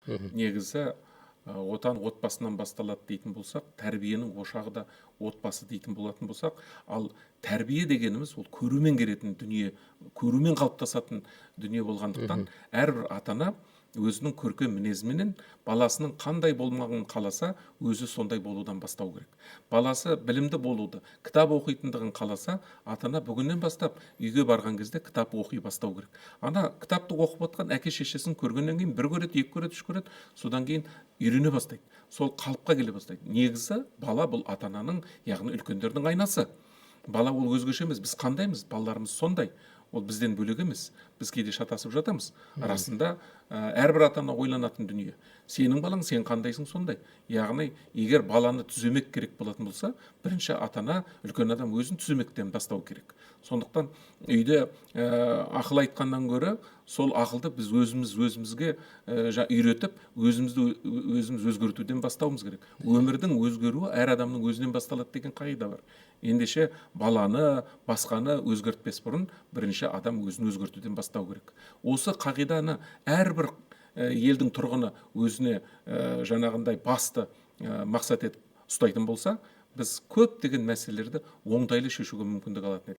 Негізі отан отбасынан басталады дейтін болсақ, тәрбиенің ошағы да отбасы дейтін болатын болсақ, ал тәрбие дегеніміз ол көрумен келетін дүние, көрумен қалыптасатын дүние болғандықтан, әрбір ата-ана өзінің көркем мінезіменен баласының қандай болмағын қаласа, өзі сондай болудан бастау керек. Баласы білімді болуды, кітап оқитындығын қаласа, ата-ана бүгіннен бастап үйге барған кезде кітап оқи бастау керек. Ана кітапты оқып отқан әке шешесін көргеннен кейін бір көреді, екі көреді, үш көреді, содан кейін үйрене бастайды. Сол қалыпқа келе бастайды. Негізі бала бұл ата-ананың, яғни үлкендердің айнасы. Бала ол өзгеше емес, біз қандаймыз, балаларымыз сондай. Ол бізден бөлек емес. Біз кейде шатасып жатамыз. Арасында әрбір ата-ана ойланатын дүние. Сенің балаң сен қандайсың сондай. Яғни, егер баланы түземек керек болатын болса, бірінші ата-ана, үлкен адам өзін түземектен бастау керек. Сондықтан үйде ақыл айтқаннан гөрі, сол ақылды біз өзімізге үйретіп, өзіміз өзгертуден бастауымыз керек. Өмірдің өзгеруі әр адамның өзінен басталады деген қағида бар. Ендеше баланы, басқаны өзгертпес бұрын, бірінші адам өзін өзгертуден бастау керек. Осы қағиданы әрбір елдің тұрғыны өзіне жаңағындай басты мақсат етіп ұстайтын болса, біз көптеген мәселелерді оңтайлы шешуге мүмкіндік алатын едік.